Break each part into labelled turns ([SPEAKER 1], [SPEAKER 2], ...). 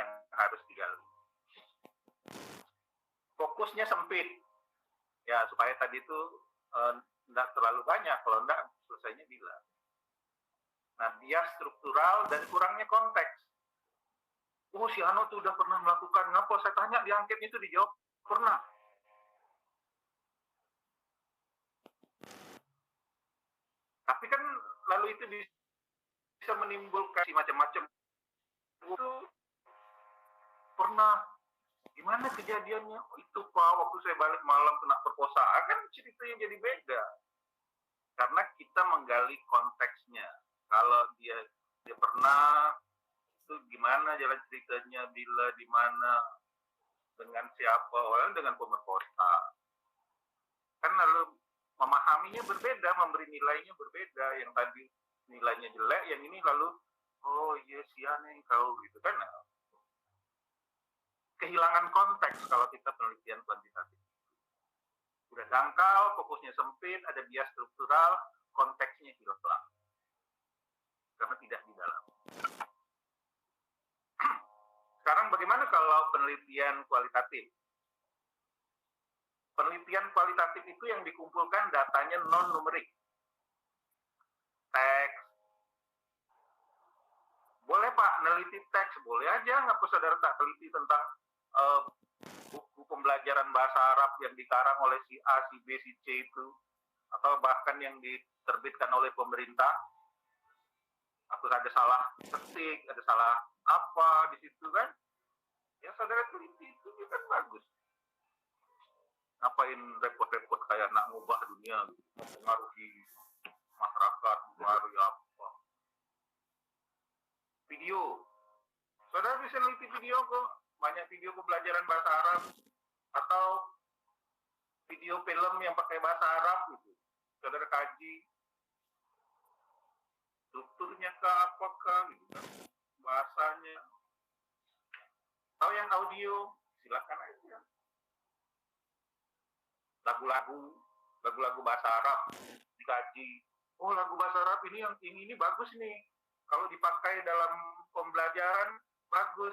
[SPEAKER 1] yang harus digali. Fokusnya sempit, ya supaya tadi itu tidak terlalu banyak, kalau tidak selesainya bila. Nah, bias struktural dan kurangnya konteks. Oh, si Ano tuh udah pernah melakukan, ngapa saya tanya di angketnya itu dijawab pernah. Tapi kan lalu itu bisa menimbulkan macam-macam. Itu pernah, gimana kejadiannya? Oh, itu Pak, waktu saya balik malam kena perkosaan, kan ceritanya jadi beda. Karena kita menggali konteksnya. Kalau dia pernah, itu gimana jalan ceritanya, bila, di mana, dengan siapa, orang dengan pemerkosa. Kan lalu memahaminya berbeda, memberi nilainya berbeda. Yang tadi nilainya jelek, yang ini lalu, oh iya siane kau, gitu kan. Kehilangan konteks kalau kita penelitian kuantitatif. Udah dangkal, fokusnya sempit, ada bias struktural, konteksnya hilang. Karena tidak di dalam. Sekarang bagaimana kalau penelitian kualitatif? Penelitian kualitatif itu yang dikumpulkan datanya non-numerik. Teks. Boleh Pak, neliti teks, boleh aja. Ngapa saudara tak teliti tentang buku pembelajaran bahasa Arab yang dikarang oleh si A, si B, si C itu, atau bahkan yang diterbitkan oleh pemerintah, atau ada salah ketik, ada salah apa di situ kan? Ya saudara teliti itu kan bagus. Ngapain repot-repot kayak nak ngubah dunia, mempengaruhi masyarakat, mempengaruhi apa? Video, saudara bisa neliti video kok. Banyak video pembelajaran bahasa Arab atau video film yang pakai bahasa Arab gitu. Saudara kaji strukturnya ke apakah gitu kan, bahasanya. Atau yang audio, silakan aja. Lagu-lagu bahasa Arab dikaji. Oh, lagu bahasa Arab ini yang ini bagus nih. Kalau dipakai dalam pembelajaran bagus.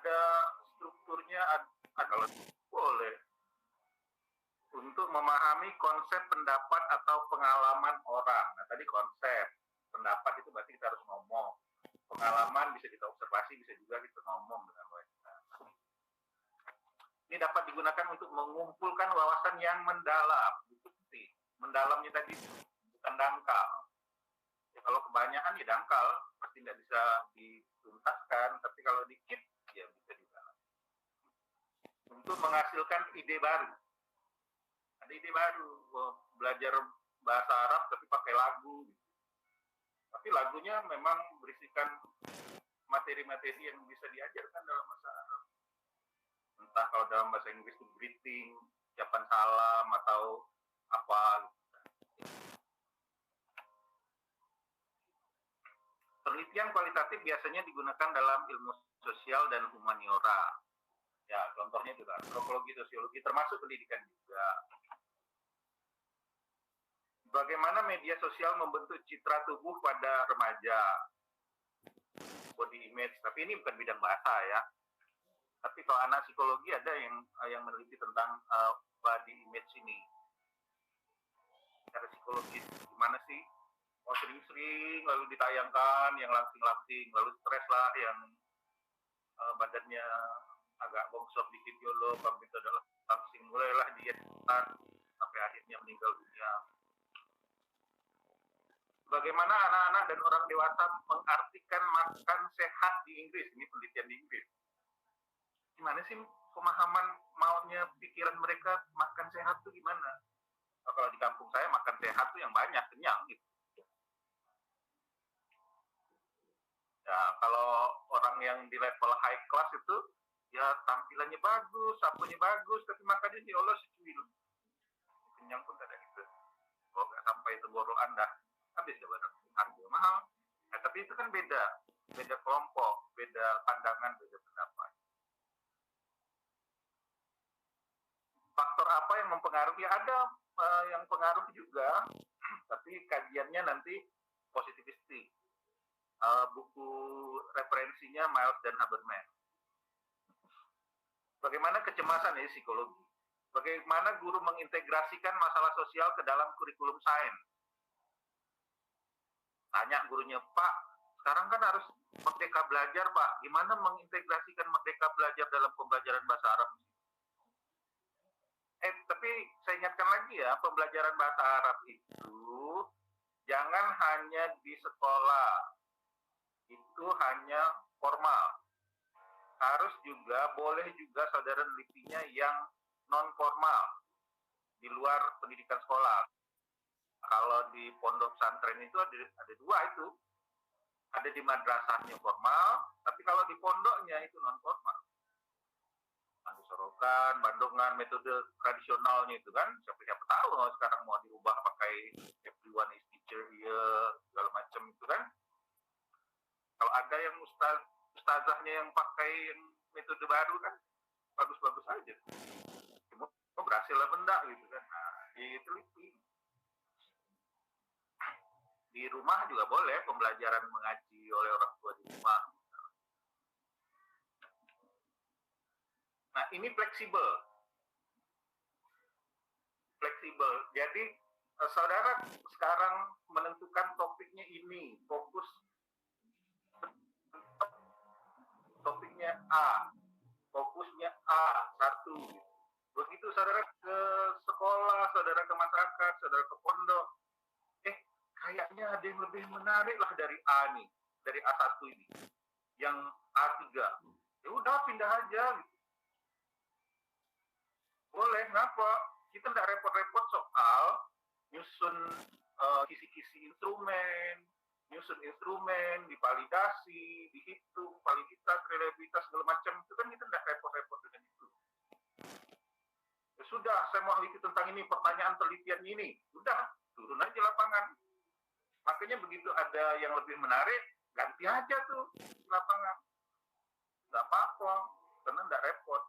[SPEAKER 1] Ada strukturnya, ada boleh untuk memahami konsep pendapat atau pengalaman orang. Nah, tadi konsep pendapat itu berarti kita harus ngomong. Pengalaman bisa kita observasi, bisa juga kita ngomong dengan wanita. Ini dapat digunakan untuk mengumpulkan wawasan yang mendalam. Itu penting. Mendalamnya tadi bukan dangkal. Ya, kalau kebanyakan ya dangkal, pasti tidak bisa dituntaskan. Tapi kalau dikit, ya bisa didalam. Untuk menghasilkan ide baru. Ada ide baru, belajar bahasa Arab tapi pakai lagu. Tapi lagunya memang berisikan materi-materi yang bisa diajarkan dalam bahasa Arab. Entah kalau dalam bahasa Inggris itu greeting, ucapan salam, atau apa. Penelitian kualitatif biasanya digunakan dalam ilmu sosial dan humaniora. Ya, contohnya juga antropologi, sosiologi, termasuk pendidikan juga. Bagaimana media sosial membentuk citra tubuh pada remaja, body image. Tapi ini bukan bidang bahasa ya. Tapi kalau anak psikologi ada yang meneliti tentang body image ini. Secara psikologis gimana sih? Oh, sering-sering lalu ditayangkan yang langsing-langsing, lalu stres lah yang badannya agak bongsor dikit yolo, tapi itu adalah langsing, mulailah diet sampai akhirnya meninggal dunia. Bagaimana anak-anak dan orang dewasa mengartikan makan sehat di Inggris? Ini penelitian di Inggris. Gimana sih pemahaman maunya pikiran mereka makan sehat itu gimana? Oh, kalau di kampung saya makan sehat tuh yang banyak, kenyang gitu. Ya, kalau orang yang di level high class itu ya tampilannya bagus, sapunya bagus, tapi makannya diolah secuil. Kenyang pun tidak gitu. Kalau nggak sampai tenggorokan dah habis ya barang, harga mahal. Nah, tapi itu kan beda kelompok, beda pandangan, beda pendapat. Faktor apa yang mempengaruhi? Ada yang pengaruh juga, tapi kajiannya nanti positivistik. Buku referensinya Miles dan Habermas. Bagaimana kecemasan ya psikologi? Bagaimana guru mengintegrasikan masalah sosial ke dalam kurikulum sains? Tanya gurunya, Pak, sekarang kan harus merdeka belajar, Pak. Gimana mengintegrasikan merdeka belajar dalam pembelajaran bahasa Arab? Tapi saya ingatkan lagi ya, pembelajaran bahasa Arab itu jangan hanya di sekolah. Itu hanya formal. Harus juga, boleh juga saudara nelitinya yang non formal di luar pendidikan sekolah. Kalau di pondok pesantren itu ada dua itu. Ada di madrasahnya formal, tapi kalau di pondoknya itu non formal. Ada Sorokan, Bandungan, metode tradisionalnya itu kan, siapa tahu sekarang mau dirubah pakai everyone is teacher here, segala macam itu kan. Kalau ada yang ustazahnya yang pakai yang metode baru kan, bagus-bagus aja. Cuma berhasil apa enggak gitu kan. Nah, diteliti. Di rumah juga boleh pembelajaran mengaji oleh orang tua di rumah. Nah, ini fleksibel. Jadi, saudara sekarang menentukan topiknya ini, fokus topiknya A, fokusnya A1. Begitu saudara ke sekolah, saudara ke masyarakat, saudara ke pondok, kayaknya ada yang lebih menarik lah dari A nih, dari A1 ini, yang A3. Ya udah pindah aja gitu. Boleh, kenapa? Kita nggak repot-repot soal nyusun kisi-kisi instrumen, divalidasi, dihitung, validitas, reliabilitas, segala macam. Itu kan kita nggak repot-repot dengan itu. Ya sudah, saya mau teliti tentang ini, pertanyaan penelitian ini. Udah, turun aja lapangan. Makanya begitu ada yang lebih menarik, ganti aja tuh lapangan. Nggak apa-apa, karena nggak repot.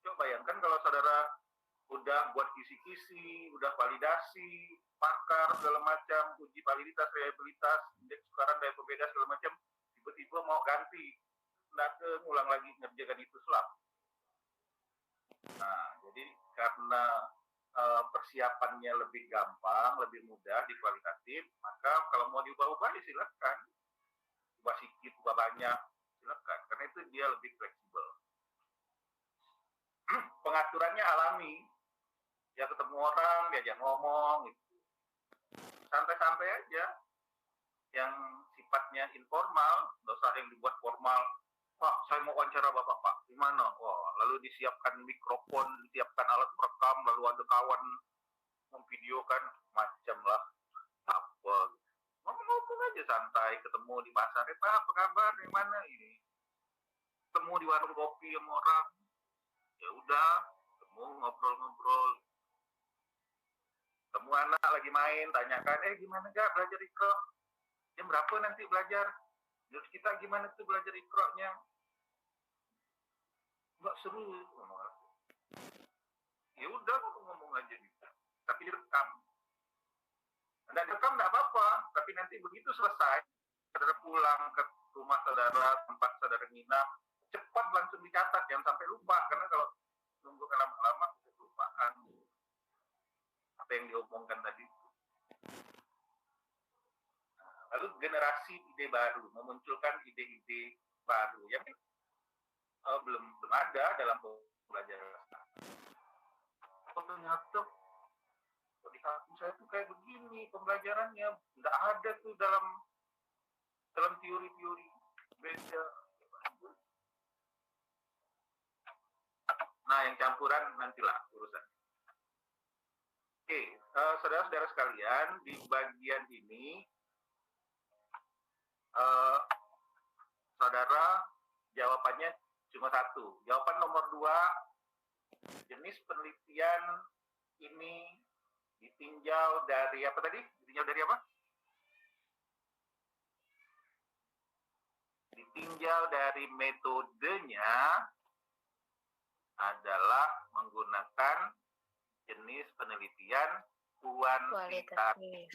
[SPEAKER 1] Coba bayangkan kalau saudara udah buat kisi-kisi, udah validasi, pakar segala macam, uji validitas, reliabilitas, indeks sukaran daya pembeda segala macam, tiba-tiba mau ganti, nggak ngulang lagi ngerjakan itu selap. Nah, jadi karena persiapannya lebih gampang, lebih mudah, di kualitatif, maka kalau mau diubah-ubah ya silakan, ubah sedikit, ubah banyak, silakan, karena itu dia lebih fleksibel. Pengaturannya alami. Ya ketemu orang, diajak ngomong, gitu. Santai-santai aja. Yang sifatnya informal, nggak usah yang dibuat formal. Pak, saya mau wawancara Bapak, Pak. Gimana? Wah, lalu disiapkan mikrofon, disiapkan alat perekam, lalu ada kawan memvideokan, macam lah. Apa? Ngomong-ngomong aja santai, ketemu di pasar. Pak, apa kabar? Yang mana ini? Ketemu di warung kopi sama orang. Ya udah, ketemu ngobrol-ngobrol. Temu anak lagi main, tanyakan, gimana gak belajar ikro? Jam berapa nanti belajar? Terus kita gimana tuh belajar ikronya? Nggak seru. Ya udah, ngomong aja bisa. Tapi direkam. Nggak direkam nggak apa-apa, tapi nanti begitu selesai, saudara pulang ke rumah saudara, tempat saudara nginap, cepat langsung dicatat, jangan sampai lupa, karena kalau nunggu lama-lama bisa kelupaan apa yang diomongkan tadi. Lalu generasi ide baru, memunculkan ide-ide baru yang belum ada dalam pembelajaran. Oh, ternyata di kampung saya tuh kayak begini pembelajarannya, nggak ada tuh dalam teori-teori, beda. Nah, yang campuran nantilah urusan. Oke, saudara-saudara sekalian, di bagian ini saudara jawabannya cuma satu. Jawaban nomor 2, jenis penelitian ini ditinjau dari apa tadi? Ditinjau dari apa? Ditinjau dari metodenya adalah menggunakan jenis penelitian kuantitatif.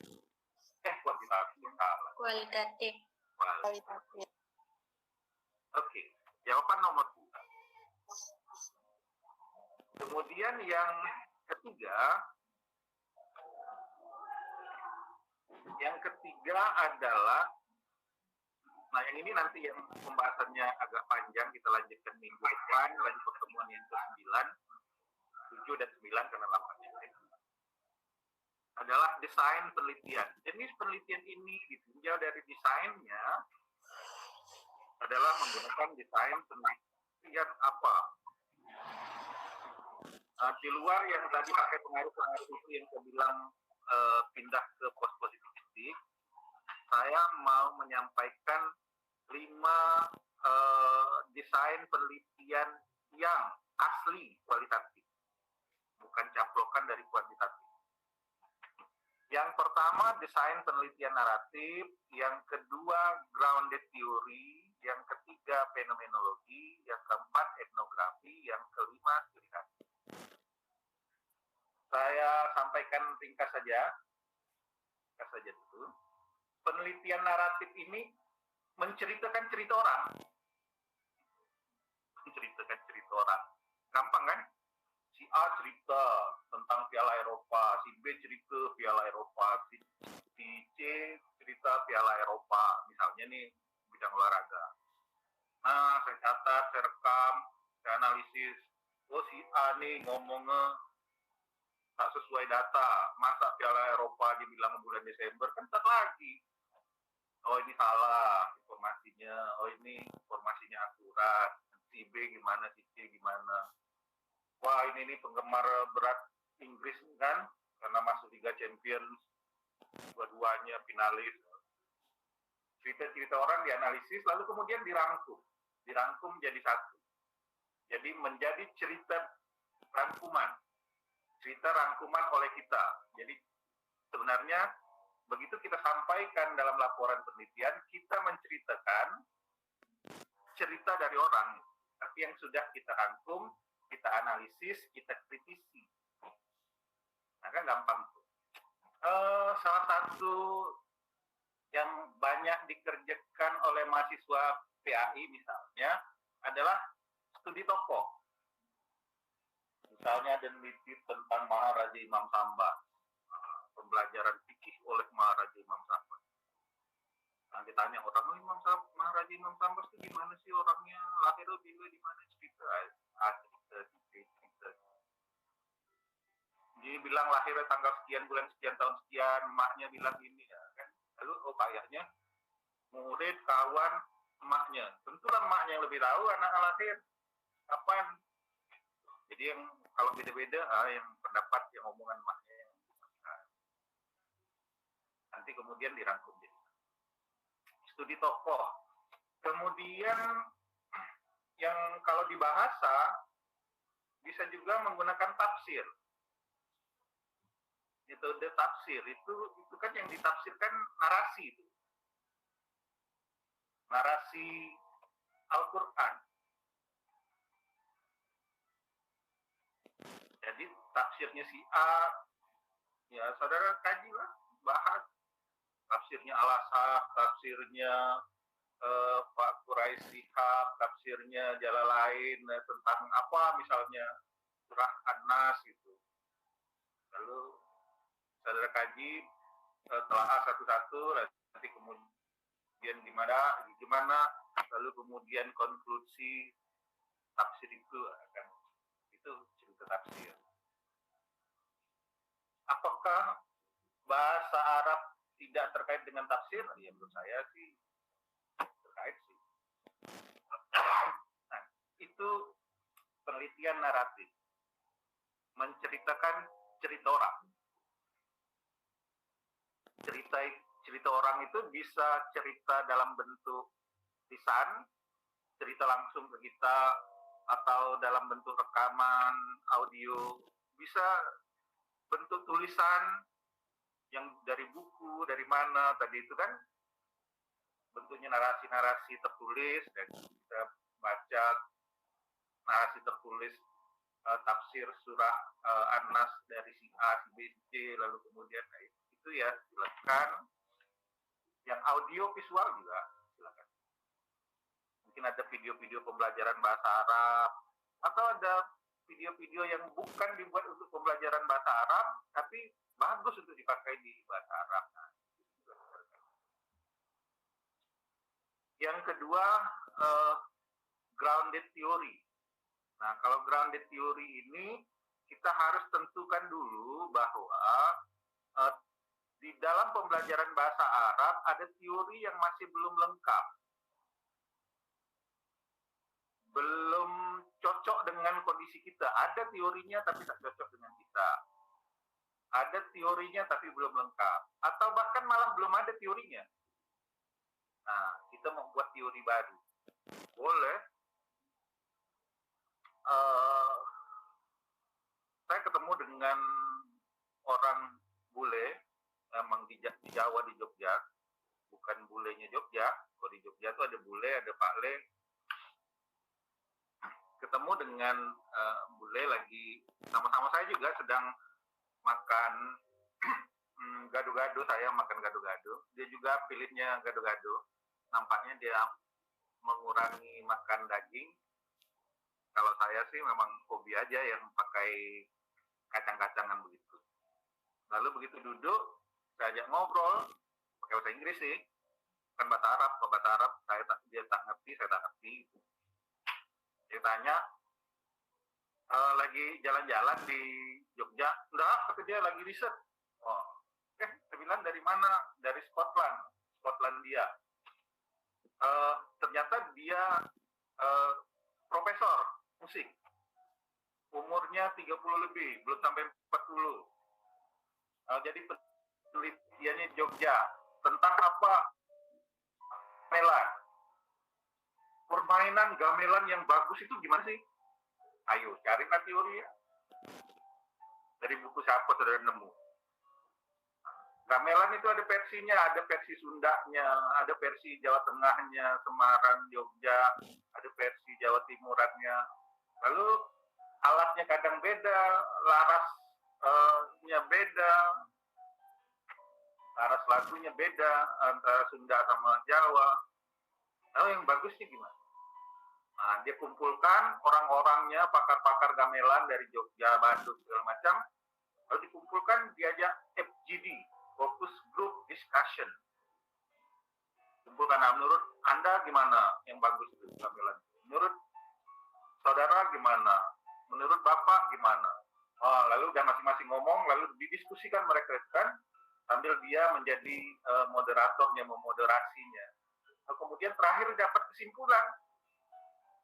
[SPEAKER 2] Kualitatif.
[SPEAKER 1] Oke, jawaban nomor 2. Kemudian yang ketiga adalah, nah yang ini nanti yang pembahasannya agak panjang, kita lanjutkan minggu depan, lanjut pertemuan yang ke-9, 7 dan 9 karena 8 adalah desain penelitian. Jenis penelitian ini ditinjau dari desainnya adalah menggunakan desain penelitian apa. Di luar yang tadi pakai pengaruh-pengaruh itu yang saya bilang pindah ke post-positivistik, saya mau menyampaikan 5 desain penelitian yang asli kualitatif, bukan caplokan dari kuantitatif. Yang pertama desain penelitian naratif, yang kedua grounded theory, yang ketiga fenomenologi, yang keempat etnografi, yang kelima studi kasus. Saya sampaikan ringkas saja dulu. Penelitian naratif ini menceritakan cerita orang. Gampang kan? Si A cerita tentang Piala Eropa, si B cerita Piala Eropa, si C cerita Piala Eropa, misalnya nih bidang olahraga. Nah, saya catat, saya rekam, saya analisis. Oh, si A nih ngomongnya tak sesuai data. Masa Piala Eropa dibilang bulan Desember, kan tak lagi. Oh, ini salah informasinya. Oh, ini informasinya akurat. Si B gimana, si C gimana. Wah, ini penggemar berat Inggris kan, karena masuk Liga Champions, dua-duanya finalis. Cerita-cerita orang dianalisis, lalu kemudian dirangkum jadi satu. Jadi menjadi cerita rangkuman oleh kita. Jadi sebenarnya begitu kita sampaikan dalam laporan penelitian, kita menceritakan cerita dari orang, tapi yang sudah kita rangkum, kita analisis, kita kritisi. Nah, kan gampang tuh. Salah satu yang banyak dikerjakan oleh mahasiswa PAI misalnya adalah studi tokoh. Misalnya ada meneliti tentang Maharaja Imam Sambas, pembelajaran fikih oleh Maharaja Imam Sambas. Nah, ditanya orang, Maharaja Imam Sambas itu gimana sih orangnya, lahir bila di mana, cerita. Dia bilang lahirnya tanggal sekian, bulan sekian, tahun sekian, emaknya bilang ini ya kan. Lalu kayaknya murid, kawan, emaknya. Tentulah emaknya yang lebih tahu anak lahir kapan. Jadi yang kalau beda-beda, yang pendapat, yang omongan emaknya yang nanti kemudian dirangkum jadi studi tokoh. Kemudian yang kalau di bahasa bisa juga menggunakan tafsir. Metode tafsir itu kan yang ditafsirkan narasi itu. Narasi Al-Quran. Jadi tafsirnya si A, ya saudara kajilah, bahas. Tafsirnya Al-Ashab, tafsirnya Pak Quraisy Shihab, tafsirnya Jalalain tentang apa misalnya surah An-Nas gitu. Lalu saudara kaji telah satu-satu, nanti kemudian gimana, lalu kemudian konklusi tafsir itu akan itu cerita tafsir. Apakah bahasa Arab tidak terkait dengan tafsir? Ya menurut saya sih terkait sih. Nah, itu penelitian naratif, menceritakan cerita orang. Cerita orang itu bisa cerita dalam bentuk lisan, cerita langsung ke kita, atau dalam bentuk rekaman, audio, bisa bentuk tulisan yang dari buku, dari mana, tadi itu kan bentuknya narasi-narasi tertulis, dan kita baca narasi tertulis tafsir surah An-Nas dari si A, si B, si C, lalu kemudian itu ya silakan. Yang audio visual juga silakan. Mungkin ada video-video pembelajaran bahasa Arab atau ada video-video yang bukan dibuat untuk pembelajaran bahasa Arab tapi bagus untuk dipakai di bahasa Arab. Nah, yang kedua, grounded theory. Nah, kalau grounded theory ini kita harus tentukan dulu bahwa di dalam pembelajaran bahasa Arab ada teori yang masih belum lengkap. Belum cocok dengan kondisi kita. Ada teorinya tapi tak cocok dengan kita. Ada teorinya tapi belum lengkap. Atau bahkan malah belum ada teorinya. Nah, kita mau buat teori baru. Boleh. Saya ketemu dengan orang bule, emang di Jawa, di Jogja. Bukan bulenya Jogja. Kalau di Jogja itu ada bule, ada Pak Le. Ketemu dengan bule lagi, sama-sama saya juga sedang makan gado-gado, saya makan gado-gado. Dia juga pilihnya gado-gado. Nampaknya dia mengurangi makan daging. Kalau saya sih memang hobi aja yang pakai kacang-kacangan begitu. Lalu begitu duduk, saya ajak ngobrol, pakai bahasa Inggris sih. Kan bahasa Arab, kalau bahasa Arab dia tak ngerti, saya tak ngerti. Dia tanya, lagi jalan-jalan di Jogja? Enggak, kata dia lagi riset. Oh, saya bilang dari mana? Dari Skotlandia. Ternyata dia profesor musik. Umurnya 30 lebih, belum sampai 40. Jadi penelitiannya Jogja. Tentang apa? Gamelan. Permainan gamelan yang bagus itu gimana sih? Ayo, carilah teori ya. Dari buku siapa saudara nemu? Gamelan itu ada versinya, ada versi Sundanya, ada versi Jawa Tengahnya, Semarang, Jogja, ada versi Jawa Timurannya. Lalu alatnya kadang beda, larasnya beda, laras lagunya beda antara Sunda sama Jawa. Lalu yang bagusnya gimana? Nah, dia kumpulkan orang-orangnya, pakar-pakar gamelan dari Jogja, Bandung, segala macam. Lalu dikumpulkan, diajak FGD, Focus Group Discussion. Kumpulkan, nah, menurut Anda gimana yang bagus itu gamelan? Menurut saudara gimana? Menurut Bapak gimana? Oh, lalu udah masing-masing ngomong, lalu didiskusikan mereka kan, sambil dia menjadi moderatornya, memoderasinya. Nah, kemudian terakhir dapat kesimpulan.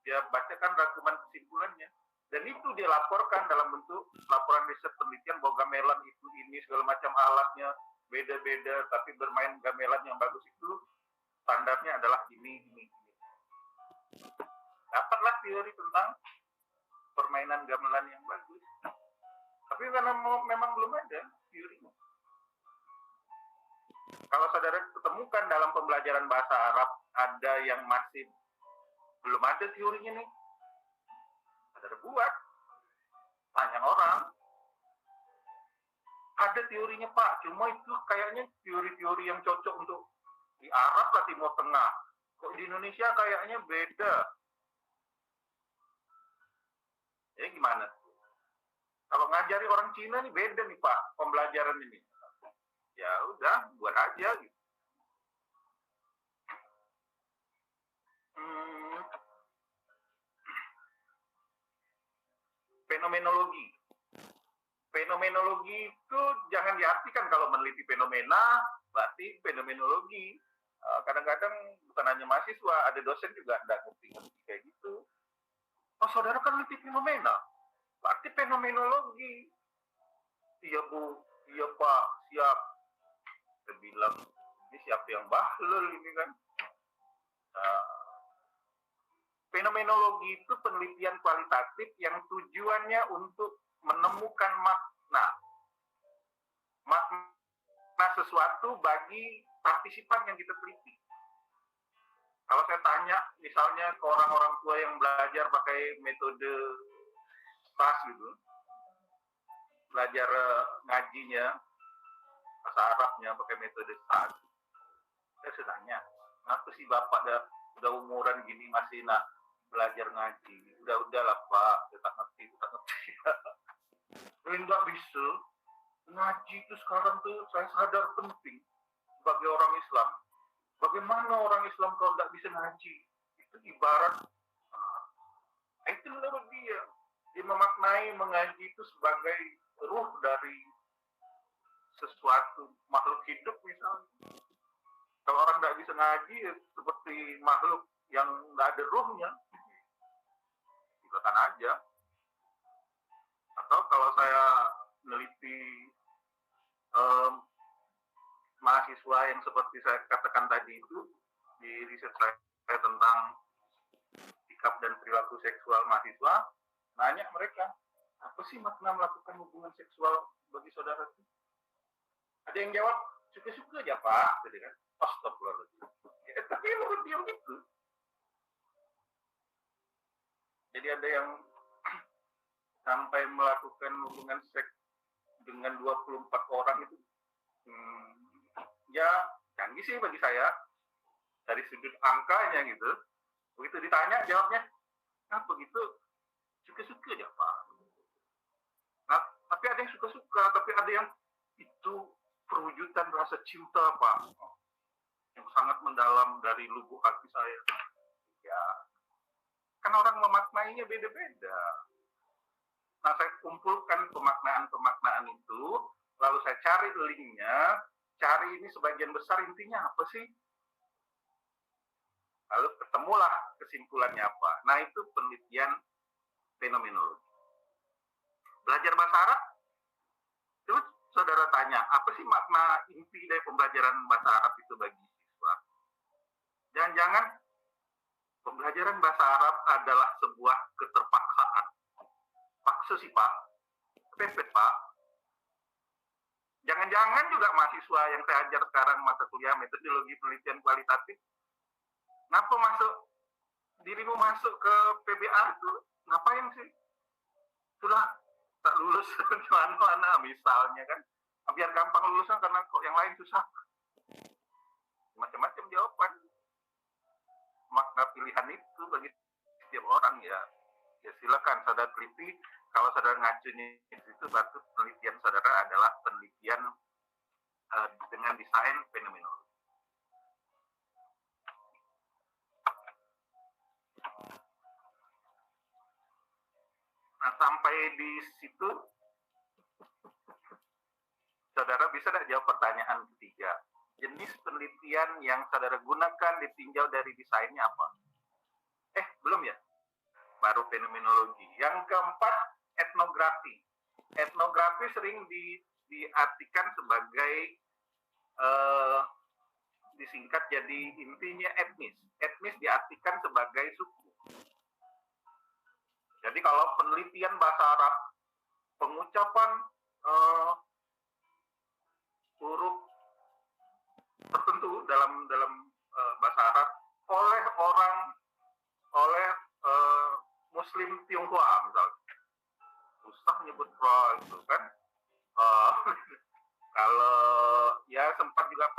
[SPEAKER 1] Dia bacakan rangkuman kesimpulannya. Dan itu dia laporkan dalam bentuk laporan riset penelitian bahwa gamelan itu ini, segala macam alatnya beda-beda, tapi bermain gamelan yang bagus itu standarnya adalah ini. Dapatlah teori tentang permainan gamelan yang bagus. Tapi karena memang belum ada teorinya. Kalau saudara ketemukan dalam pembelajaran bahasa Arab ada yang masih belum ada teorinya nih, saudara buat, tanya orang. Ada teorinya Pak, cuma itu kayaknya teori-teori yang cocok untuk di Arab lah, Timur Tengah. Kok di Indonesia kayaknya beda. Ya gimana? Kalau ngajari orang Cina nih beda nih Pak, pembelajaran ini. Ya udah, buat aja gitu. Fenomenologi. Fenomenologi itu jangan diartikan kalau meneliti fenomena, berarti fenomenologi. Kadang-kadang bukan hanya mahasiswa, ada dosen juga tidak ngerti kayak gitu. Oh, saudara kan meneliti fenomena, berarti fenomenologi. Iya Bu, iya Pak, siap. Saya bilang, ini siapa yang bahlul ini kan? Fenomenologi itu penelitian kualitatif yang tujuannya untuk menemukan makna sesuatu bagi partisipan yang kita teliti. Kalau saya tanya misalnya ke orang-orang tua yang belajar pakai metode tuntas gitu, belajar ngajinya, bahasa Arabnya pakai metode SAS. Saya tanya, kenapa sih Bapak udah umuran gini masih nak belajar ngaji? Udahlah Pak, saya tak ngerti. Enggak bisa. Ngaji itu sekarang tuh saya sadar penting sebagai orang Islam. Bagaimana orang Islam kalau nggak bisa ngaji? Itu ibarat, itu menurut dia memaknai mengaji itu sebagai ruh dari sesuatu makhluk hidup misalnya. Kalau orang nggak bisa ngaji seperti makhluk yang nggak ada ruhnya, silakan aja. Atau kalau saya meneliti mahasiswa yang seperti saya katakan tadi itu, di riset saya tentang sikap dan perilaku seksual mahasiswa, nanya mereka, apa sih makna melakukan hubungan seksual bagi saudara itu? Ada yang jawab, suka-suka aja Pak, gitu kan. Astagfirullahaladzim. Tapi menurut dia begitu. Jadi ada yang sampai melakukan hubungan seks dengan 24 orang itu, ya canggih sih bagi saya. Dari sudut angkanya gitu. Begitu ditanya jawabnya, nah begitu suka-suka aja Pak. Nah, tapi ada yang suka-suka, tapi ada yang itu perwujudan rasa cinta Pak, yang sangat mendalam dari lubuk hati saya. Ya, kan orang memaknainya beda-beda. Nah, saya kumpulkan pemaknaan-pemaknaan itu, lalu saya cari linknya, cari ini sebagian besar intinya apa sih? Lalu ketemulah kesimpulannya apa. Nah, itu penelitian fenomenologi. Belajar bahasa Arab, terus saudara tanya, apa sih makna inti dari pembelajaran bahasa Arab itu bagi siswa? Jangan-jangan pembelajaran bahasa Arab adalah sebuah keterpaksaan. Paksa sih Pak, pepet Pak. Jangan-jangan juga mahasiswa yang saya ajar sekarang mata kuliah metodologi penelitian kualitatif, kenapa dirimu masuk ke PBR itu ngapain sih? Sudah tak lulus mana misalnya kan, biar gampang lulusnya karena kok yang lain susah. Macam-macam jawaban. Makna pilihan itu bagi setiap orang ya silakan saudara teliti. Kalau saudara ngacunya itu berarti penelitian saudara adalah penelitian dengan desain fenomenologi. Nah, sampai di situ saudara bisa tidak jawab pertanyaan ketiga. Jenis penelitian yang saudara gunakan ditinjau dari desainnya apa? Belum ya? Baru fenomenologi. Yang keempat, etnografi. Etnografi sering diartikan sebagai disingkat jadi intinya etnis. Etnis diartikan sebagai suku. Jadi kalau penelitian bahasa Arab, pengucapan huruf tertentu dalam bahasa Arab oleh Muslim Tionghoa misalnya, susah nyebut pro itu kan. Kalau ya sempat juga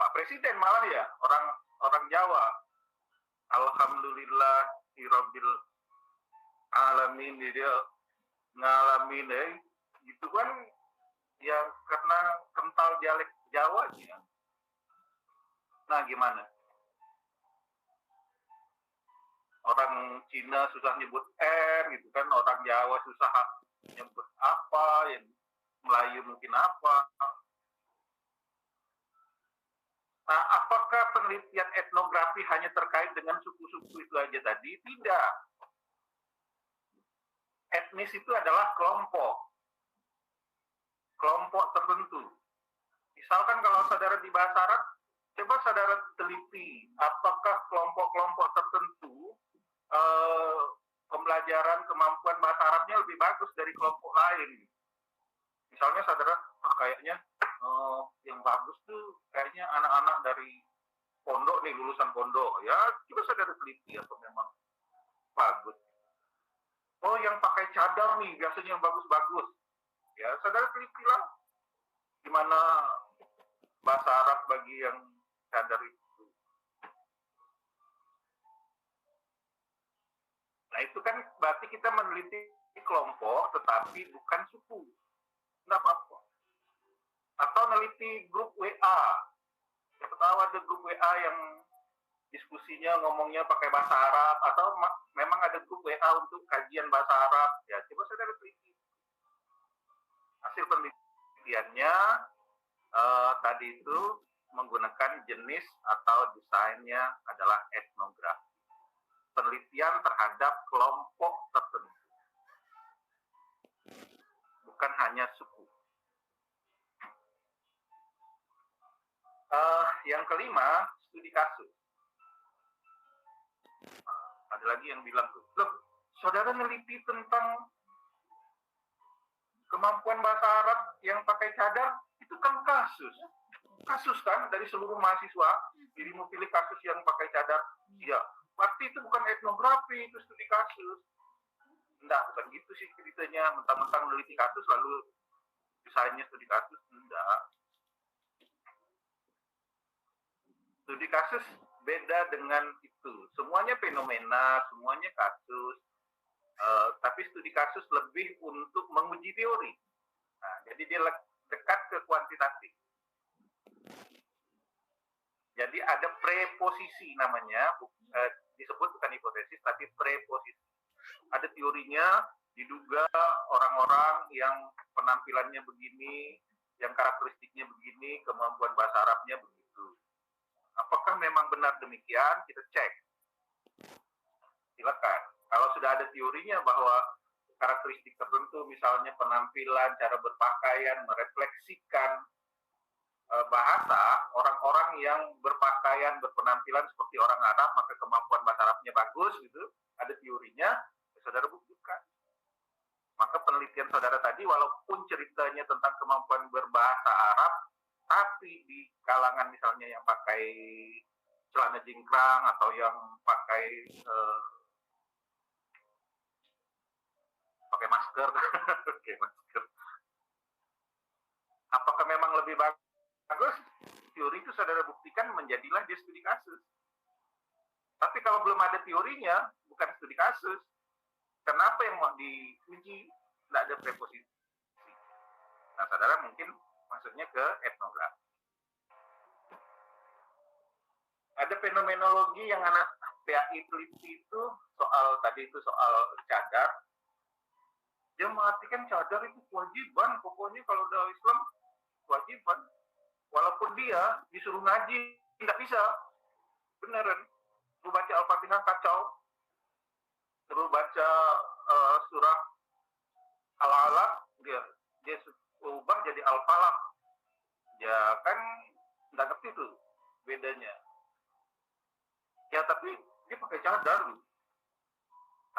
[SPEAKER 1] Pak Presiden malah ya orang Jawa, alhamdulillah rabbil alamin, dia ngalamin gitu kan ya, karena kental dialek Jawa ya. Nah gimana? Orang Cina susah nyebut R gitu kan, orang Jawa susah nyebut apa, yang Melayu mungkin apa. Nah, apakah penelitian etnografi hanya terkait dengan suku-suku itu aja tadi? Tidak. Etnis itu adalah kelompok tertentu. Misalkan kalau saudara di bahasa Arab, coba saudara teliti apakah kelompok-kelompok tertentu pembelajaran kemampuan bahasa Arabnya lebih bagus dari kelompok lain. Misalnya saudara, kayaknya yang bagus tuh kayaknya anak-anak dari pondok nih, lulusan pondok. Ya, coba saudara teliti atau memang bagus. oh yang pakai cadar nih biasanya yang bagus-bagus. Ya, saudara telitilah gimana bahasa Arab bagi yang cadar itu. Nah, itu kan berarti kita meneliti kelompok tetapi bukan suku. Enggak apa-apa. Atau meneliti grup WA. Siapa tahu ada grup WA yang diskusinya ngomongnya pakai bahasa Arab, atau memang ada grup WA untuk kajian bahasa Arab. Ya, coba saudara teliti. Hasil penelitiannya tadi itu menggunakan jenis atau desainnya adalah etnografi. Penelitian terhadap kelompok tertentu. Bukan hanya suku. Yang kelima, studi kasus. Ada lagi yang bilang tuh, loh, saudara neliti tentang kemampuan bahasa Arab yang pakai cadar, itu kan kasus. Kasus kan dari seluruh mahasiswa, jadi mau pilih kasus yang pakai cadar. Iya, berarti itu bukan etnografi, itu studi kasus. Enggak, bukan gitu sih ceritanya. Mentang-mentang meneliti kasus lalu desainnya studi kasus. Enggak. Studi kasus beda dengan itu. Semuanya fenomena, semuanya kasus. Tapi studi kasus lebih untuk menguji teori. Nah, jadi dia dekat ke kuantitatif. Jadi ada preposisi namanya, disebut bukan hipotesis, tapi preposisi. Ada teorinya, diduga orang-orang yang penampilannya begini, yang karakteristiknya begini, kemampuan bahasa Arabnya begitu. Apakah memang benar demikian? Kita cek. Silakan. Kalau sudah ada teorinya bahwa karakteristik tertentu, misalnya penampilan, cara berpakaian, merefleksikan bahasa, orang-orang yang berpakaian, berpenampilan seperti orang Arab, maka kemampuan bahasa Arabnya bagus, gitu. Ada teorinya, ya saudara buktikan. Maka penelitian saudara tadi, walaupun ceritanya tentang kemampuan berbahasa Arab, tapi di kalangan misalnya yang pakai celana jingkrang atau yang pakai masker, apakah memang lebih bagus? Teori itu saudara buktikan, menjadilah dia studi kasus. Tapi kalau belum ada teorinya, bukan studi kasus. Kenapa yang mau diuji? Tidak ada preposisi. Nah, saudara mungkin maksudnya ke etnografi. Ada fenomenologi yang anak PAI teliti itu soal cadar. Dia mengartikan cadar itu kewajiban, pokoknya kalau dalam Islam kewajiban. Walaupun dia disuruh ngaji, tidak bisa. Beneran. Suruh baca Al-Fatihah kacau. Suruh baca surah Al-Alaq, dia ubah jadi Al-Falaq. Ya kan nggak ngerti tuh bedanya. Ya tapi dia pakai cadar.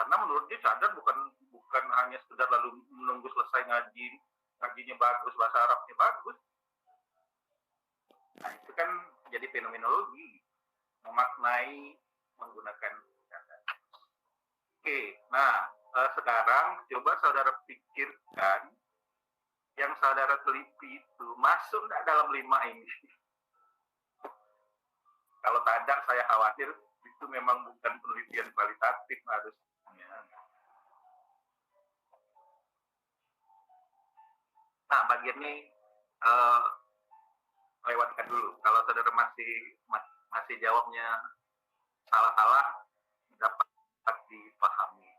[SPEAKER 1] Karena menurut dia cadar bukan hanya sekedar lalu menunggu selesai ngajinya bagus, bahasa Arabnya bagus. Nah, itu kan jadi fenomenologi, memaknai menggunakan cadar. Oke, nah sekarang coba saudara pikirkan yang saudara teliti itu masuk nggak dalam 5 ini? Kalau tidak, saya khawatir itu memang bukan penelitian kualitatif harusnya. Nah, bagian ini lewatkan dulu. Kalau saudara masih jawabnya salah-salah, dapat dipahami.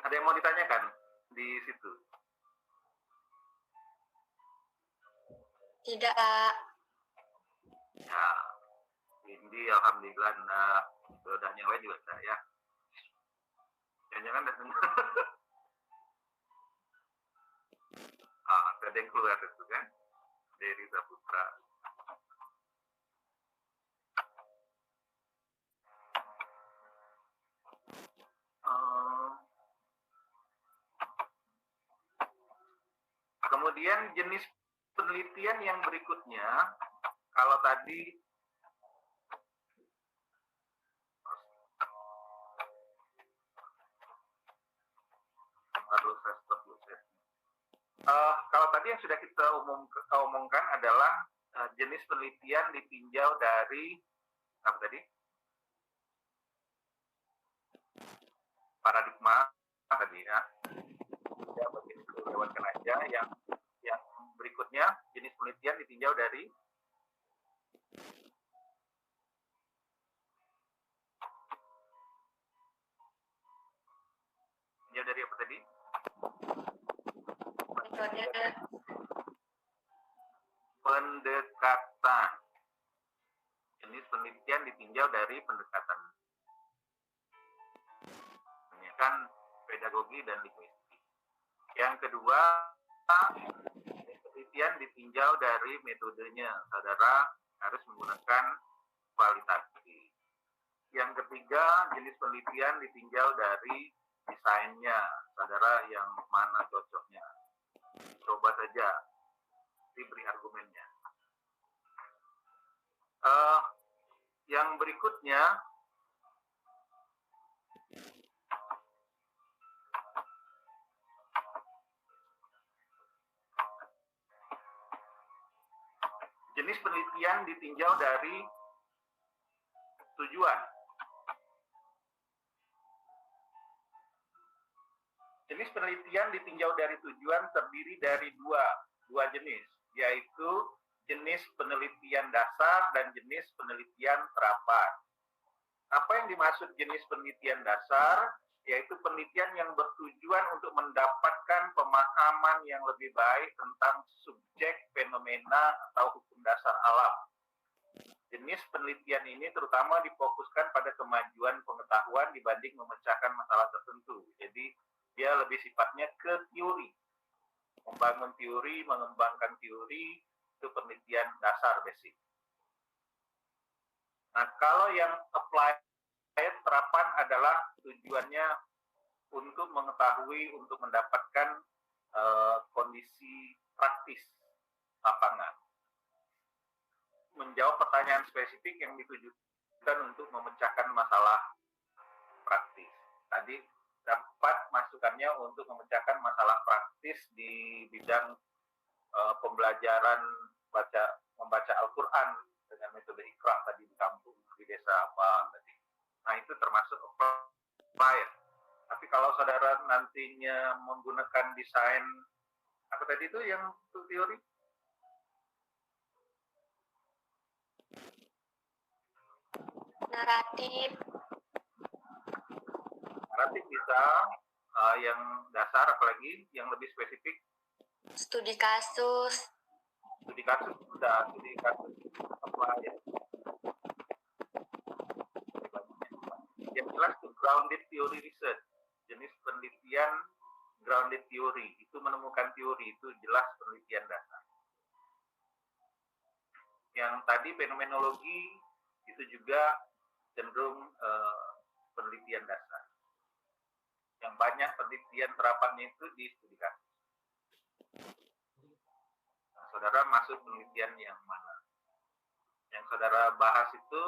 [SPEAKER 1] Ada yang mau ditanyakan di situ?
[SPEAKER 2] Tidak.
[SPEAKER 1] Ya, ini alhamdulillah, nah, udah nyala juga saya. Jangan-jangan ada yang keluar itu kan dari Saputra. Kemudian jenis penelitian yang berikutnya, kalau tadi tadi yang sudah kita omongkan adalah jenis penelitian ditinjau dari apa tadi? Paradigma tadi ya. Ya, begini lewatkan aja yang berikutnya jenis penelitian ditinjau dari apa tadi? Pendekatan. Jenis penelitian ditinjau dari pendekatan. Ini kan pedagogi dan linguistik. Yang kedua, penelitian ditinjau dari metodenya. Saudara harus menggunakan kualitatif. Yang ketiga, jenis penelitian ditinjau dari desainnya. Saudara yang mana cocoknya. Coba saja diberi argumennya. Yang berikutnya, jenis penelitian ditinjau dari tujuan. Jenis penelitian ditinjau dari tujuan terdiri dari dua jenis, yaitu jenis penelitian dasar dan jenis penelitian terapan. Apa yang dimaksud jenis penelitian dasar? Yaitu penelitian yang bertujuan untuk mendapatkan pemahaman yang lebih baik tentang subjek, fenomena, atau hukum dasar alam. Jenis penelitian ini terutama difokuskan pada kemajuan pengetahuan dibanding memecahkan masalah tertentu. Jadi, dia lebih sifatnya ke teori. Membangun teori, mengembangkan teori, itu penelitian dasar basic. Nah, kalau yang applied terapan adalah tujuannya untuk mengetahui, untuk mendapatkan kondisi praktis lapangan. Menjawab pertanyaan spesifik yang ditujukan untuk memecahkan masalah praktis. Tadi dapat masukannya untuk memecahkan masalah praktis di bidang pembelajaran membaca Al-Quran dengan metode Iqra tadi di kampung, di desa apa tadi. Nah, itu termasuk applied. Tapi kalau saudara nantinya menggunakan desain apa tadi itu yang teori?
[SPEAKER 2] Naratif.
[SPEAKER 1] Naratif bisa, yang dasar apalagi yang lebih spesifik?
[SPEAKER 2] Studi kasus.
[SPEAKER 1] Studi kasus sudah, studi kasus apa ya? Yang jelas itu grounded theory research, jenis penelitian grounded theory, itu menemukan teori, itu jelas penelitian dasar. Yang tadi fenomenologi itu juga cenderung penelitian dasar. Yang banyak penelitian terapannya itu di studi kasus. Nah, saudara masuk penelitian yang mana? Yang saudara bahas itu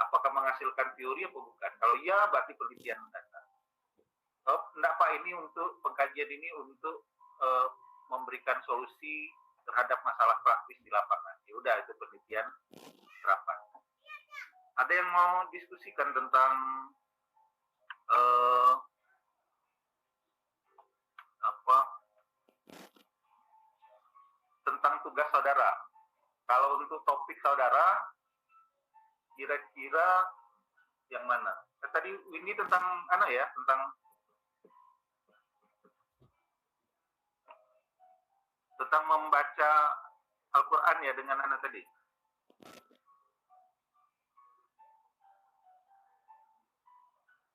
[SPEAKER 1] apakah menghasilkan teori atau bukan? Kalau iya, berarti penelitian dasar. Oh, enggak Pak, ini untuk pengkajian ini untuk memberikan solusi terhadap masalah praktis di lapangan. Ya udah, itu penelitian terapan. Ada yang mau diskusikan tentang tentang tugas saudara? Kalau untuk topik saudara, kira-kira yang mana? Tadi ini tentang tentang membaca Al-Quran ya dengan anak tadi.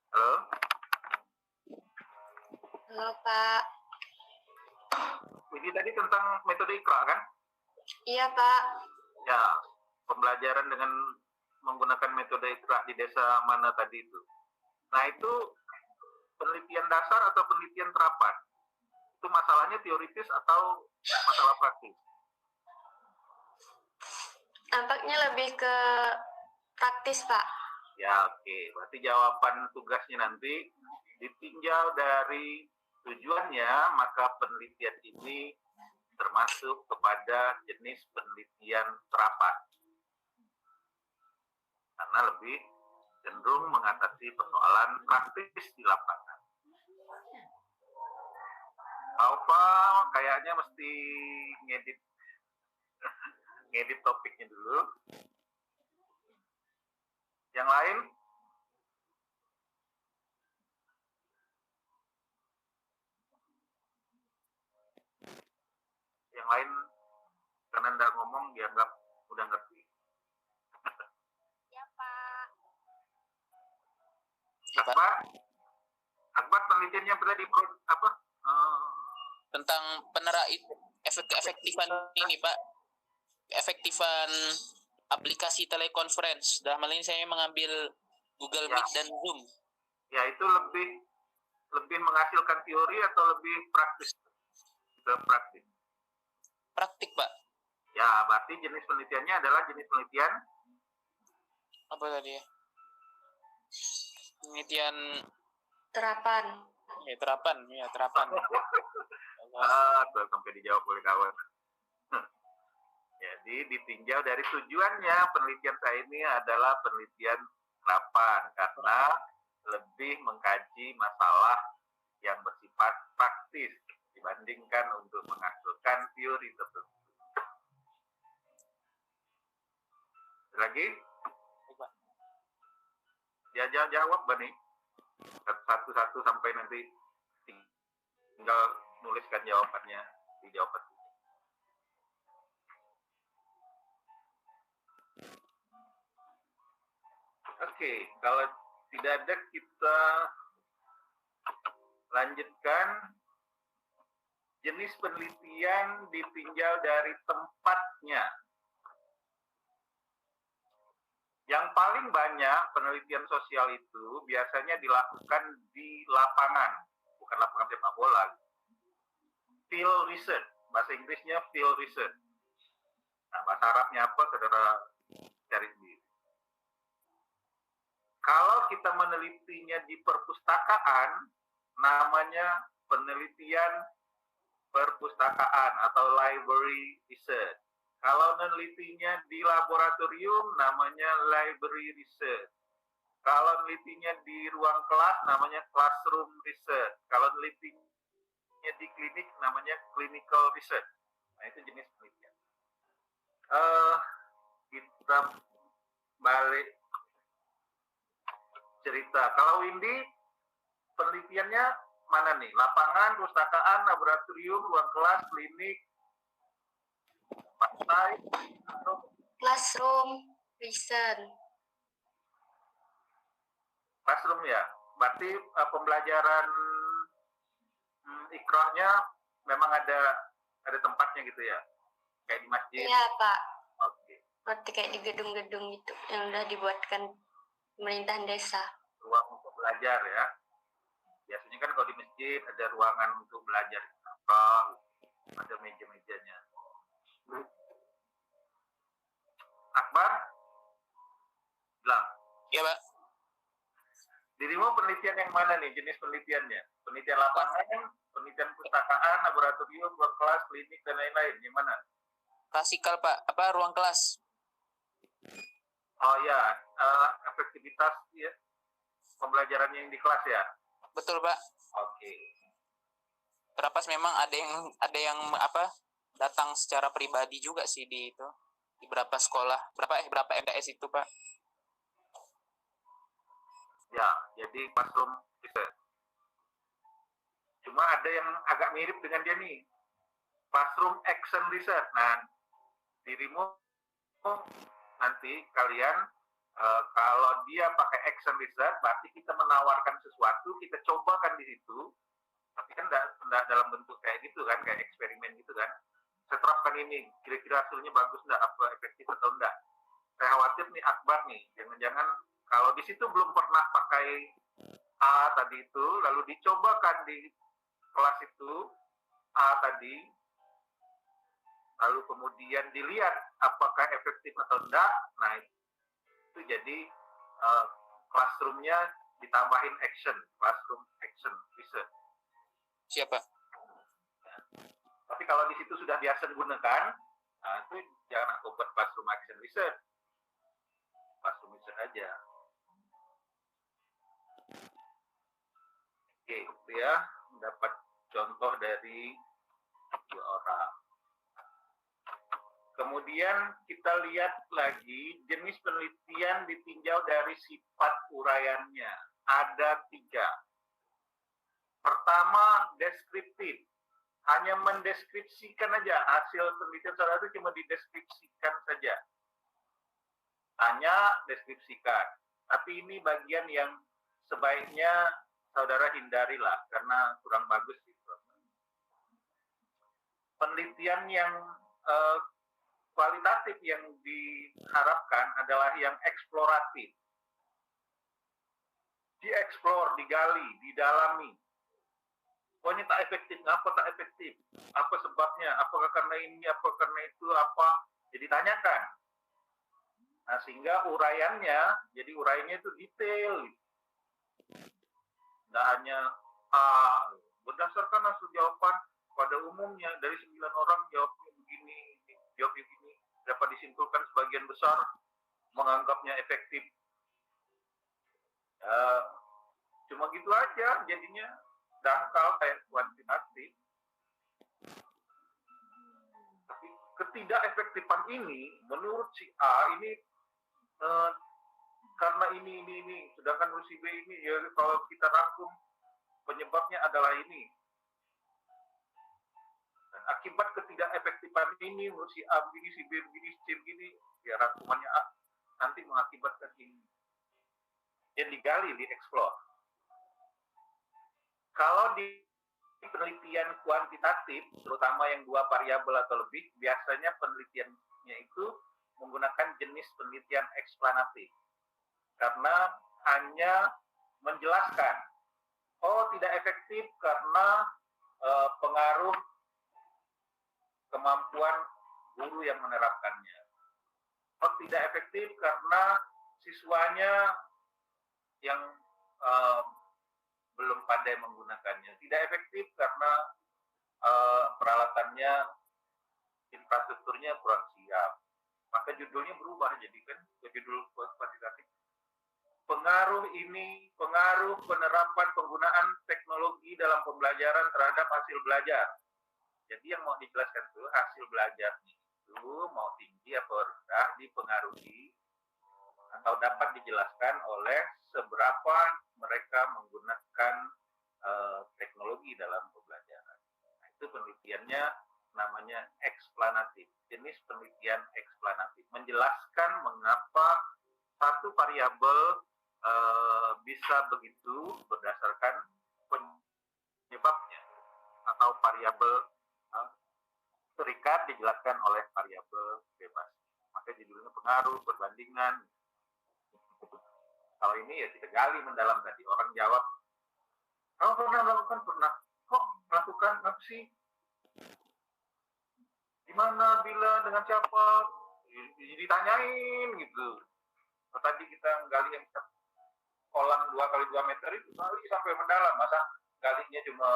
[SPEAKER 1] Halo?
[SPEAKER 2] Halo Pak.
[SPEAKER 1] Ini tadi tentang metode Iqra kan?
[SPEAKER 2] Iya Pak.
[SPEAKER 1] Ya, pembelajaran dengan menggunakan metode Iqra di desa mana tadi itu. Nah, itu penelitian dasar atau penelitian terapan? Itu masalahnya teoritis atau masalah praktis?
[SPEAKER 2] Nampaknya lebih ke praktis, Pak.
[SPEAKER 1] Ya, oke. Berarti jawaban tugasnya nanti ditinjau dari tujuannya, maka penelitian ini termasuk kepada jenis penelitian terapan. Karena lebih cenderung mengatasi persoalan praktis di lapangan. Alfa kayaknya mesti ngedit topiknya dulu. Yang lain? Yang lain karena Anda ngomong dianggap udah ngerti.
[SPEAKER 2] Ya, Pak.
[SPEAKER 1] Akbar penelitiannya tadi apa?
[SPEAKER 3] Tentang efektifan ini, Pak. Efektifan aplikasi telekonferensi. Dalam hal ini saya mengambil Google Meet dan Zoom.
[SPEAKER 1] Ya, itu lebih menghasilkan teori atau lebih praktis? Praktis.
[SPEAKER 3] Praktik, Pak.
[SPEAKER 1] Ya, berarti jenis penelitiannya adalah jenis penelitian
[SPEAKER 3] apa tadi ya? Penelitian
[SPEAKER 2] Terapan.
[SPEAKER 3] Terapan.
[SPEAKER 1] Tuh, sampai dijawab oleh kawan. Jadi ditinjau dari tujuannya penelitian saya ini adalah penelitian terapan karena lebih mengkaji masalah yang bersifat praktis dibandingkan untuk menghasilkan teori tertentu. Lagi? Ya, jawab, Bani. Satu-satu sampai nanti tinggal nuliskan jawabannya di jawaban. Oke, kalau tidak ada kita lanjutkan. Jenis penelitian ditinjau dari tempatnya. Yang paling banyak penelitian sosial itu biasanya dilakukan di lapangan, bukan lapangan sepak bola. Field research, bahasa Inggrisnya field research. Nah, bahasa Arabnya apa, saudara cari sendiri. Kalau kita menelitinya di perpustakaan, namanya penelitian perpustakaan atau library research. Kalau menelitinya di laboratorium, namanya library research. Kalau menelitinya di ruang kelas, namanya classroom research. Kalau menelitinya di klinik, namanya clinical research. Nah, itu jenis penelitian. Kita balik cerita. Kalau Windy, penelitiannya mana nih? Lapangan, perpustakaan, laboratorium, ruang kelas, klinik, pantai, atau
[SPEAKER 2] Classroom research.
[SPEAKER 1] classroom ya? Berarti pembelajaran ikrahnya memang ada tempatnya gitu ya? Kayak di masjid?
[SPEAKER 2] Iya, Pak.
[SPEAKER 1] Oke.
[SPEAKER 2] Seperti kayak di gedung-gedung itu yang udah dibuatkan pemerintahan desa.
[SPEAKER 1] Ruang untuk belajar ya? Biasanya kan kalau di masjid ada ruangan untuk belajar. Ada meja-mejanya. Akbar? Bilang.
[SPEAKER 3] Iya, Pak.
[SPEAKER 1] Dirimu penelitian yang mana nih jenis penelitiannya? Penelitian lapangan, penelitian perpustakaan, laboratorium, ruang kelas, klinik, dan lain-lain. Yang mana?
[SPEAKER 3] Klasikal, Pak. Apa ruang kelas?
[SPEAKER 1] Oh ya, efektivitas ya, pembelajaran yang di kelas ya?
[SPEAKER 3] Betul, Pak.
[SPEAKER 1] Oke.
[SPEAKER 3] Terapas memang ada yang datang secara pribadi juga sih di beberapa sekolah. Berapa MTS itu, Pak?
[SPEAKER 1] Ya, jadi classroom research. Cuma ada yang agak mirip dengan dia nih. Classroom action research. Nah, dirimu nanti kalian kalau dia pakai action research, berarti kita menawarkan sesuatu, kita cobakan di situ. Tapi kan enggak dalam bentuk kayak gitu kan, kayak eksperimen gitu kan. Saya terapkan ini, kira-kira hasilnya bagus enggak, apa efektif atau enggak. Saya khawatir nih Akbar nih, jangan-jangan kalau di situ belum pernah pakai A tadi itu, lalu dicobakan di kelas itu A tadi, lalu kemudian dilihat apakah efektif atau enggak. Nah, itu jadi classroom-nya ditambahin action, classroom action research.
[SPEAKER 3] Siapa?
[SPEAKER 1] Tapi kalau di situ sudah biasa digunakan, nah itu jangan aku buat classroom action research. Classroom research aja. Oke, itu ya. Mendapat contoh dari 2 orang. Kemudian kita lihat lagi jenis penelitian ditinjau dari sifat uraiannya. Ada 3. Pertama, deskriptif. Hanya mendeskripsikan aja. Hasil penelitian saudara itu cuma dideskripsikan saja. Tanya, deskripsikan. Tapi ini bagian yang sebaiknya saudara hindarilah, karena kurang bagus. Penelitian yang kualitatif yang diharapkan adalah yang eksploratif. Dieksplor, digali, didalami. Oh ini tak efektif, ngapa tak efektif? Apa sebabnya? Apakah karena ini, apa karena itu, apa? Jadi tanyakan. Nah, sehingga uraiannya, jadi uraiannya itu detail. Tidak hanya berdasarkan hasil jawaban pada umumnya dari 9 orang jawabnya begini, jawab begini, dapat disimpulkan sebagian besar menganggapnya efektif. Cuma gitu aja, jadinya dangkal kayak kuantitatif. Tapi ketidakefektifan ini menurut si A ini karena ini, sedangkan menurut si B ini ya kalau kita rangkum penyebabnya adalah ini. Dan akibat ketidakefektifan ini menurut si A begini, si B begini, si C begini, ya rangkumannya A nanti mengakibatkan ini. Yang digali, dieksplor. Kalau di penelitian kuantitatif, terutama yang 2 variabel atau lebih, biasanya penelitiannya itu menggunakan jenis penelitian eksplanatif. Karena hanya menjelaskan, oh tidak efektif karena pengaruh kemampuan guru yang menerapkannya. Oh tidak efektif karena siswanya yang belum pandai menggunakannya. Tidak efektif karena peralatannya, infrastrukturnya kurang siap. Maka judulnya berubah jadi kan judul kuantitatif. Pengaruh ini, pengaruh penerapan penggunaan teknologi dalam pembelajaran terhadap hasil belajar. Jadi yang mau dijelaskan itu hasil belajarnya itu mau tinggi atau rendah dipengaruhi atau dapat dijelaskan oleh seberapa mereka menggunakan teknologi dalam pembelajaran. Nah, itu penelitiannya namanya eksplanatif, jenis penelitian eksplanatif, menjelaskan mengapa satu variabel bisa begitu berdasarkan penyebabnya, atau variabel terikat dijelaskan oleh variabel bebas. Maka judulnya pengaruh, perbandingan. Kalau ini ya kita gali mendalam tadi. Orang jawab, kamu pernah melakukan? Pernah. Kok melakukan? Apa sih? Di mana, bila, dengan siapa? Ditanyain gitu. Nah, tadi kita gali yang kolam 2x2 meter itu gali sampai mendalam. Masa galinya cuma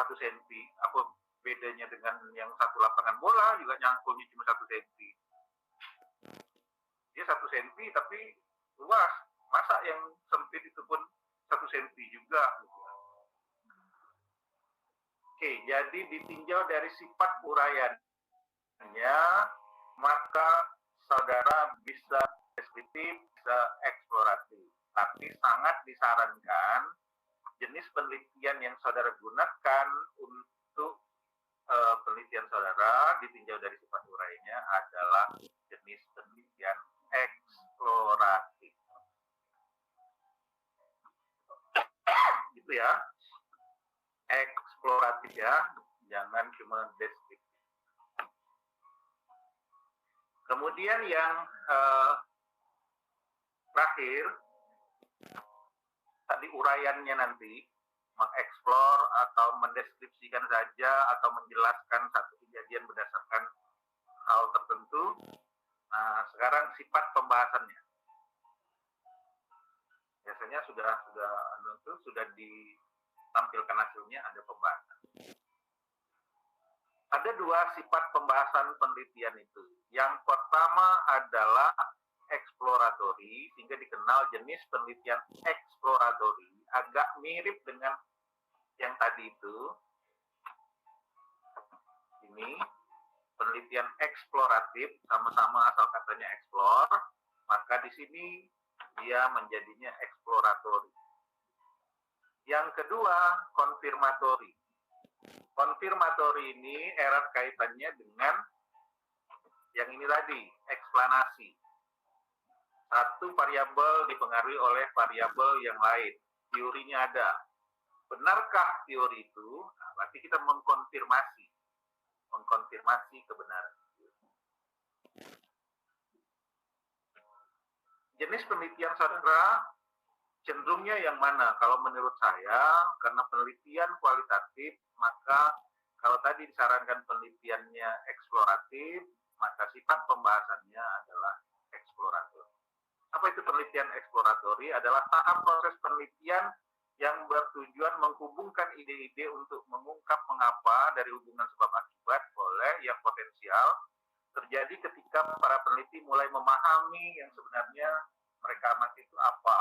[SPEAKER 1] 1 cm? Apa bedanya dengan yang satu lapangan bola juga nyangkulnya cuma 1 cm? Dia 1 cm tapi luas. Masa yang sempit itu pun 1 cm juga. Oke, jadi ditinjau dari sifat uraiannya, maka saudara bisa deskriptif, bisa eksploratif. Tapi sangat disarankan jenis penelitian yang saudara gunakan untuk penelitian saudara ditinjau dari sifat uraiannya adalah jenis penelitian eksploratif. Gitu ya. Eksploratif ya, jangan cuma deskriptif. Kemudian yang terakhir, tadi uraiannya nanti, mengeksplor atau mendeskripsikan saja atau menjelaskan satu kejadian berdasarkan hal tertentu. Nah, sekarang sifat pembahasannya. Biasanya sudah ditampilkan hasilnya, ada pembahasan. Ada dua sifat pembahasan penelitian itu. Yang pertama adalah eksploratory, sehingga dikenal jenis penelitian eksploratory. Agak mirip dengan yang tadi itu. Ini penelitian eksploratif, sama-sama asal katanya explore, maka di sini dia menjadinya eksploratory. Yang kedua, konfirmatori. Konfirmatori ini erat kaitannya dengan yang ini tadi, eksplanasi. Satu variabel dipengaruhi oleh variabel yang lain. Teorinya ada. Benarkah teori itu? Nah, berarti kita mengkonfirmasi kebenaran. Jenis penelitian saudara cenderungnya yang mana? Kalau menurut saya, karena penelitian kualitatif, maka kalau tadi disarankan penelitiannya eksploratif, maka sifat pembahasannya adalah eksplorator. Apa itu penelitian eksploratori? Adalah tahap proses penelitian yang bertujuan menghubungkan ide-ide untuk mengungkap mengapa dari hubungan sebab akibat boleh yang potensial terjadi ketika para peneliti mulai memahami yang sebenarnya mereka amati itu apa.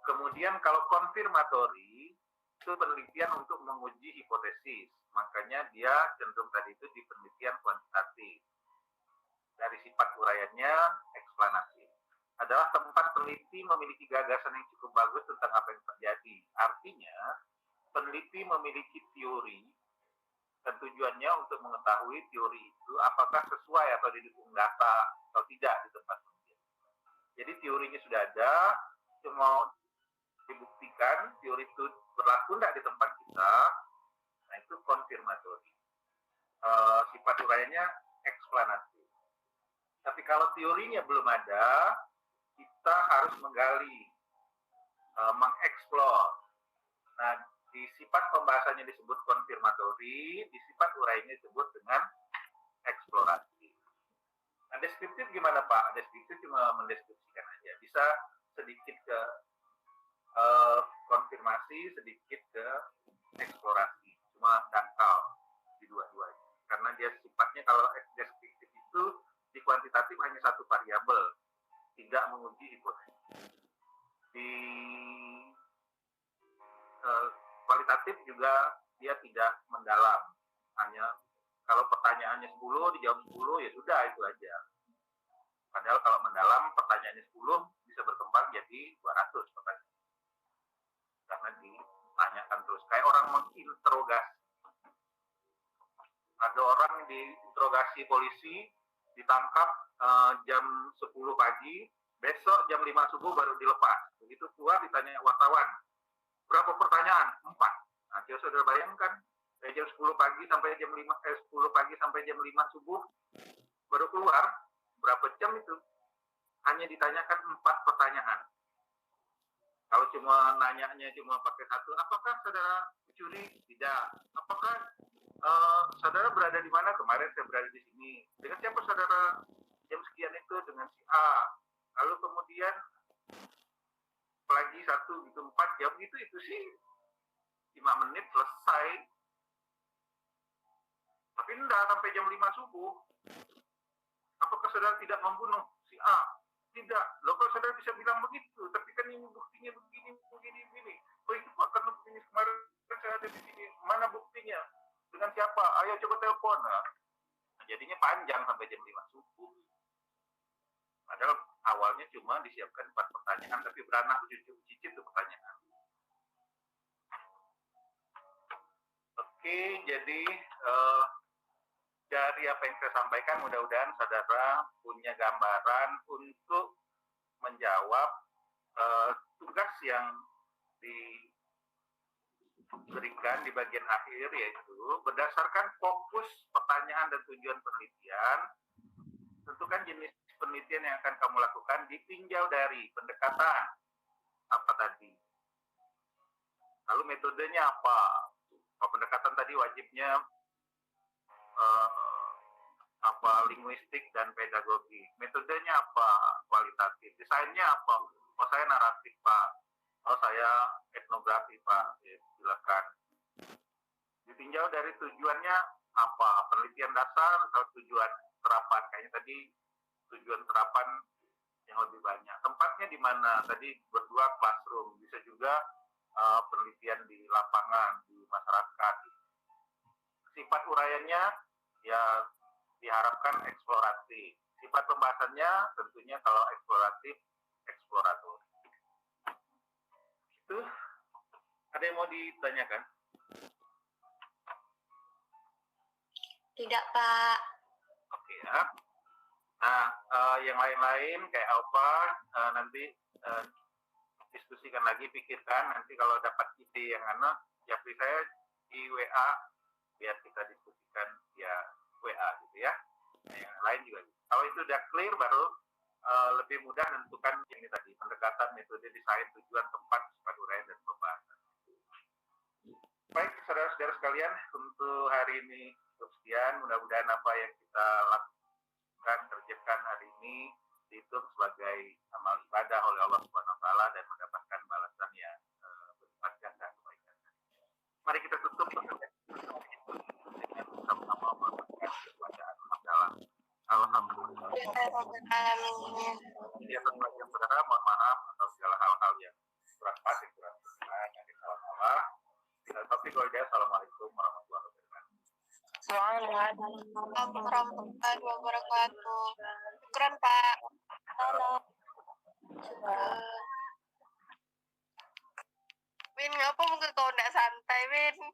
[SPEAKER 1] Kemudian kalau konfirmatori itu penelitian untuk menguji hipotesis, makanya dia cenderung tadi itu di penelitian kuantitatif. Dari sifat uraiannya eksplanasi. Adalah tempat peneliti memiliki gagasan yang cukup bagus tentang apa yang terjadi. Artinya, peneliti memiliki teori dan tujuannya untuk mengetahui teori itu apakah sesuai atau didukung data atau tidak di tempat penelitian. Jadi teorinya sudah ada, cuma dibuktikan teori itu berlaku tidak di tempat kita, nah itu konfirmatori. Sifat uraiannya eksplanasi. Tapi kalau teorinya belum ada, kita harus menggali, mengeksplor. Nah, di sifat pembahasannya disebut konfirmatori, di sifat uraiannya disebut dengan eksplorasi. Nah, deskriptif gimana Pak? Deskriptif cuma mendeskripsikan aja. Bisa sedikit ke konfirmasi, sedikit ke eksplorasi. Cuma dangkal di dua-duanya. Karena dia sifatnya kalau deskriptif itu di kuantitatif hanya satu variabel, tidak menguji hipotesis. Di kualitatif juga dia tidak mendalam. Hanya kalau pertanyaannya 10, dijawab 10, ya sudah itu aja. Padahal kalau mendalam pertanyaannya 10 bisa berkembang jadi 200 pertanyaan. Karena ditanyakan terus. Kayak orang menginterogasi. Ada orang diinterogasi polisi, ditangkap jam 10 pagi, besok jam 5 subuh baru dilepas. Begitu keluar ditanya wartawan, berapa pertanyaan? 4. Nah, coba saudara bayangkan, dari jam 10 pagi sampai jam 5 subuh baru keluar, berapa jam itu? Hanya ditanyakan 4 pertanyaan. Kalau cuma nanyanya cuma pakai satu, apakah saudara mencuri? Tidak. Apakah saudara berada di mana? Kemarin saya berada di sini. Dengan siapa saudara jam sekian itu? Dengan si A. Lalu kemudian lagi 1 gitu 4 jam itu sih 5 menit selesai. Tapi enggak sampai jam 5 subuh. Apakah saudara tidak membunuh si A? Tidak. Loh kalau saudara bisa bilang begitu, tapi kan ini buktinya begini. Oh itu Pak, karena ini kemarin saya ada di sini. Mana buktinya? Dengan siapa? Ayo coba telepon. Nah, jadinya panjang sampai jam 5 subuh. Padahal awalnya cuma disiapkan 4 pertanyaan, tapi beranak cicit itu pertanyaan. Oke, jadi dari apa yang saya sampaikan, mudah-mudahan saudara punya gambaran untuk menjawab tugas yang diberikan di bagian akhir, yaitu berdasarkan fokus pertanyaan dan tujuan penelitian, tentukan jenis penelitian yang akan kamu lakukan ditinjau dari pendekatan apa tadi, lalu metodenya apa. Kalau pendekatan tadi wajibnya linguistik dan pedagogi. Metodenya apa? Kualitatif. Desainnya apa? Oh saya naratif Pak. Oh saya etnografi Pak. Ya, silakan. Ditinjau dari tujuannya apa, penelitian dasar atau tujuan terapan. Kayaknya tadi tujuan terapan yang lebih banyak. Tempatnya di mana? Tadi berdua classroom, bisa juga penelitian di lapangan, di masyarakat. Sifat uraiannya ya diharapkan eksploratif. Sifat pembahasannya tentunya kalau eksploratif, eksplorator. Itu ada yang mau ditanyakan?
[SPEAKER 2] Tidak, Pak.
[SPEAKER 1] Oke ya. Nah, yang lain-lain kayak apa nanti diskusikan lagi, pikirkan. Nanti kalau dapat ide yang ya beri saya di WA biar kita diskusikan via WA gitu ya. Nah, yang lain juga. Kalau itu udah clear baru lebih mudah menentukan ini tadi, pendekatan metode desain tujuan tempat sifat uraian dan pembahasan. Baik, saudara-saudara sekalian, untuk hari ini cukup sekian. Mudah-mudahan apa yang kita lakukan, kerjakan hari ini dihitung sebagai amal ibadah oleh Allah Subhanahu wa taala dan mendapatkan balasan yang berlipat ganda kebaikan. Mari kita tutup dengan sama-sama mengucapkan kepada Allah. Alhamdulillah. Ya, yang saudara, mohon maaf atas segala hal-hal yang kurang pas, kurang berkenan, yang salah-salah. Tapi kalau dia, assalamualaikum warahmatullahi wabarakatuh.
[SPEAKER 2] Assalamualaikum warahmatullahi wabarakatuh. Keren, Pak. Halo. Win, ngapa muka kau ndak santai, Win?